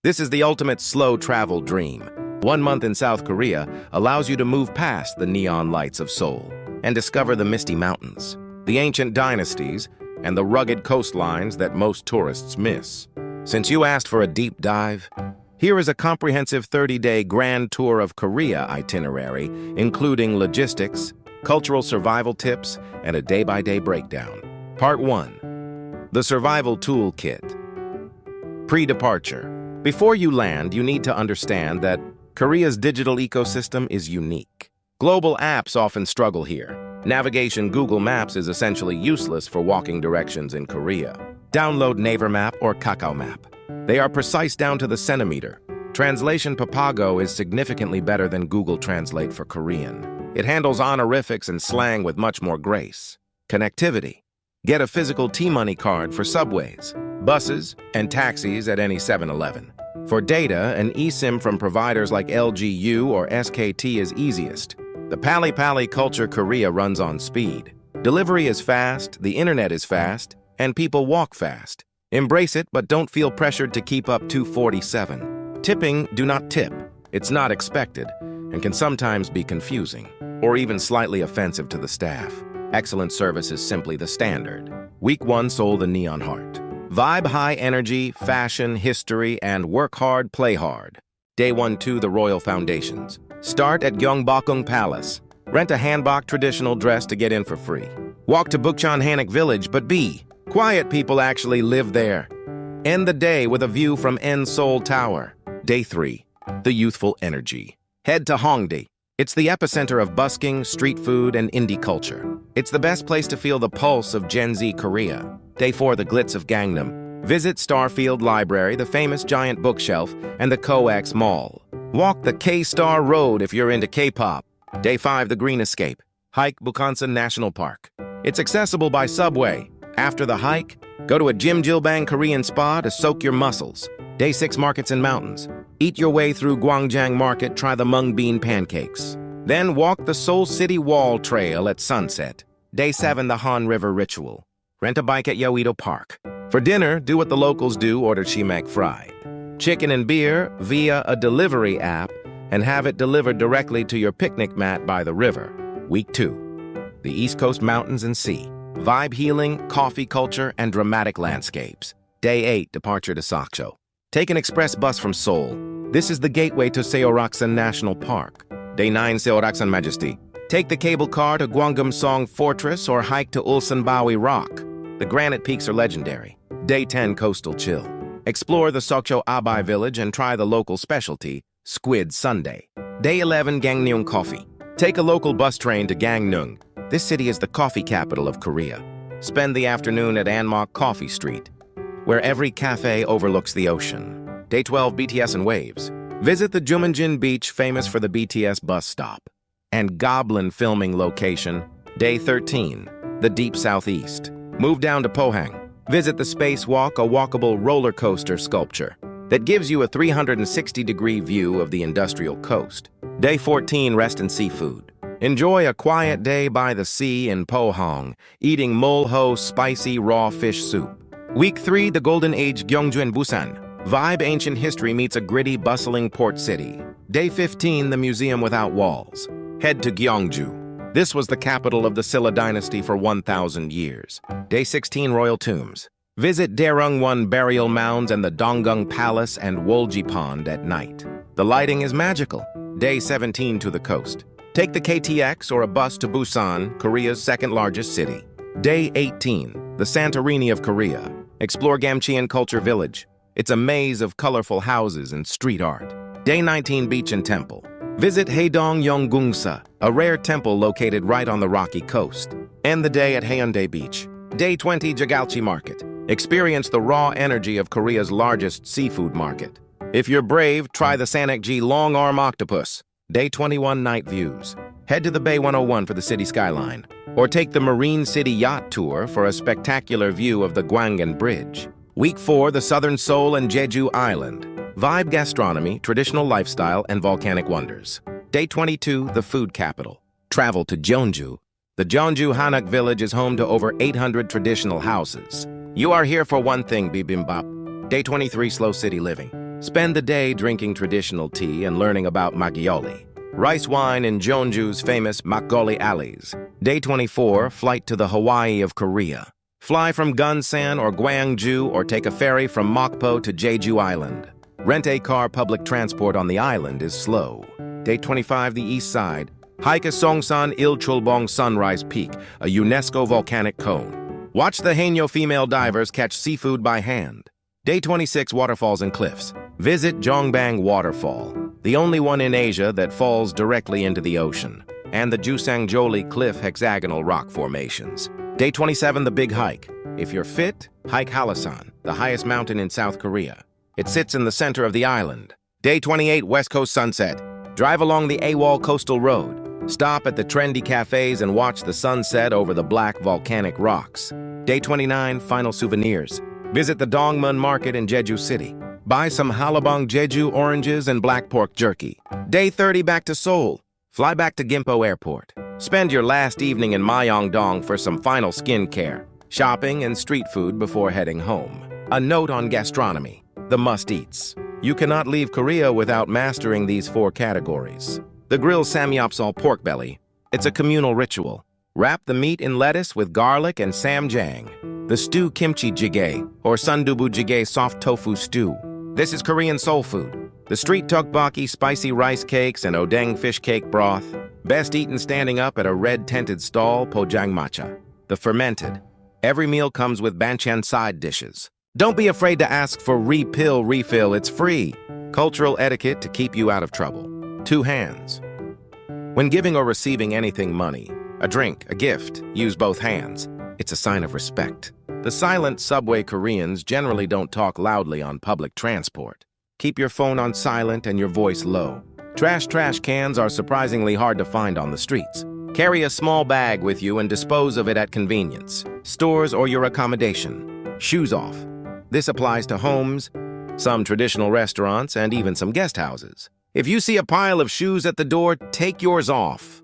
This is the ultimate slow travel dream. 1 month in South Korea allows you to move past the neon lights of Seoul and discover the misty mountains, the ancient dynasties, and the rugged coastlines that most tourists miss. Since you asked for a deep dive, here is a comprehensive 30-day grand tour of Korea itinerary, including logistics, cultural survival tips, and a day-by-day breakdown. Part 1. The Survival Toolkit. Pre-departure. Before you land, you need to understand that Korea's digital ecosystem is unique. Global apps often struggle here. Navigation Google Maps is essentially useless for walking directions in Korea. Download Naver Map or Kakao Map. They are precise down to the centimeter. Translation Papago is significantly better than Google Translate for Korean. It handles honorifics and slang with much more grace. Connectivity. Get a physical T-Money card for subways, buses, and taxis at any 7-Eleven. For data, an eSIM from providers like LGU or SKT is easiest. The Palli-Palli culture Korea runs on speed. Delivery is fast, the internet is fast, and people walk fast. Embrace it, but don't feel pressured to keep up 247. Tipping, do not tip. It's not expected, and can sometimes be confusing, or even slightly offensive to the staff. Excellent service is simply the standard. Week 1, Seoul, the Neon Heart. Vibe high energy, fashion, history, and work hard, play hard. Day 1-2, the Royal Foundations. Start at Gyeongbokgung Palace. Rent a hanbok traditional dress to get in for free. Walk to Bukchon Hanok Village, but quiet people actually live there. End the day with a view from Seoul Tower. Day 3, the youthful energy. Head to Hongdae. It's the epicenter of busking, street food, and indie culture. It's the best place to feel the pulse of Gen Z Korea. Day 4, the glitz of Gangnam. Visit Starfield Library, the famous giant bookshelf, and the COEX Mall. Walk the K-Star Road if you're into K-pop. Day 5, the Green Escape. Hike Bukhansan National Park. It's accessible by subway. After the hike, go to a Jimjilbang Korean spa to soak your muscles. Day 6, Markets and Mountains. Eat your way through Gwangjang Market, try the mung bean pancakes. Then walk the Seoul City Wall Trail at sunset. Day 7, the Han River Ritual. Rent a bike at Yoido Park. For dinner, do what the locals do, order chimek fried. Chicken and beer via a delivery app and have it delivered directly to your picnic mat by the river. Week 2, the East Coast Mountains and Sea. Vibe healing, coffee culture, and dramatic landscapes. Day 8, departure to Sakcho. Take an express bus from Seoul. This is the gateway to Seoraksan National Park. Day 9, Seoraksan Majesty. Take the cable car to Gwanggam-song Fortress or hike to Ulsanbawi Rock. The granite peaks are legendary. Day 10, coastal chill. Explore the Sokcho Abai village and try the local specialty, Squid Sundae. Day 11, Gangneung Coffee. Take a local bus train to Gangneung. This city is the coffee capital of Korea. Spend the afternoon at Anmok Coffee Street, where every cafe overlooks the ocean. Day 12, BTS and Waves. Visit the Jumanjin Beach, famous for the BTS bus stop, and Goblin filming location. Day 13, the Deep Southeast. Move down to Pohang. Visit the Spacewalk, a walkable roller coaster sculpture that gives you a 360-degree view of the industrial coast. Day 14, Rest and Seafood. Enjoy a quiet day by the sea in Pohang, eating Mulho spicy raw fish soup. Week 3, the Golden Age Gyeongju and Busan. Vibe ancient history meets a gritty, bustling port city. Day 15, the Museum Without Walls. Head to Gyeongju. This was the capital of the Silla dynasty for 1,000 years. Day 16, Royal Tombs. Visit Daerungwon burial mounds and the Donggung Palace and Wolji Pond at night. The lighting is magical. Day 17, to the coast. Take the KTX or a bus to Busan, Korea's second-largest city. Day 18, the Santorini of Korea. Explore Gamcheon Culture Village. It's a maze of colorful houses and street art. Day 19, Beach and Temple. Visit Haedong Yeonggungsa, a rare temple located right on the rocky coast. End the day at Haeundae Beach. Day 20, Jagalchi Market. Experience the raw energy of Korea's largest seafood market. If you're brave, try the Sanekji Long Arm Octopus. Day 21, Night Views. Head to the Bay 101 for the city skyline, or take the Marine City Yacht Tour for a spectacular view of the Gwangan Bridge. Week 4, the Southern Seoul and Jeju Island. Vibe gastronomy, traditional lifestyle, and volcanic wonders. Day 22, the food capital. Travel to Jeonju. The Jeonju Hanok village is home to over 800 traditional houses. You are here for one thing, bibimbap. Day 23, slow city living. Spend the day drinking traditional tea and learning about Magioli, rice wine in Jeonju's famous makgeolli alleys. Day 24, flight to the Hawaii of Korea. Fly from Gunsan or Gwangju or take a ferry from Mokpo to Jeju Island. Rent a car. Public transport on the island is slow. Day 25, the east side. Hike a Songsan Ilchulbong Sunrise Peak, a UNESCO volcanic cone. Watch the Haenyeo female divers catch seafood by hand. Day 26, waterfalls and cliffs. Visit Jongbang Waterfall, the only one in Asia that falls directly into the ocean, and the Jusangjoli Cliff hexagonal rock formations. Day 27, the big hike. If you're fit, hike Hallasan, the highest mountain in South Korea. It sits in the center of the island. Day 28, West Coast sunset. Drive along the Awol Coastal Road. Stop at the trendy cafes and watch the sunset over the black volcanic rocks. Day 29, final souvenirs. Visit the Dongmun Market in Jeju City. Buy some Halabang Jeju oranges and black pork jerky. Day 30, back to Seoul. Fly back to Gimpo Airport. Spend your last evening in Myeongdong for some final skincare, shopping, and street food before heading home. A note on gastronomy: the must-eats. You cannot leave Korea without mastering these 4 categories. The grilled samgyeopsal pork belly. It's a communal ritual. Wrap the meat in lettuce with garlic and samjang. The stew kimchi jjigae, or sundubu jjigae soft tofu stew. This is Korean soul food. The street tteokbokki spicy rice cakes and odeng fish cake broth. Best eaten standing up at a red-tented stall, pojang matcha. The fermented. Every meal comes with banchan side dishes. Don't be afraid to ask for refill, it's free. Cultural etiquette to keep you out of trouble. 2 hands. When giving or receiving anything, money, a drink, a gift, use both hands. It's a sign of respect. The silent subway Koreans generally don't talk loudly on public transport. Keep your phone on silent and your voice low. Trash cans are surprisingly hard to find on the streets. Carry a small bag with you and dispose of it at convenience, stores, or your accommodation. Shoes off. This applies to homes, some traditional restaurants, and even some guest houses. If you see a pile of shoes at the door, take yours off.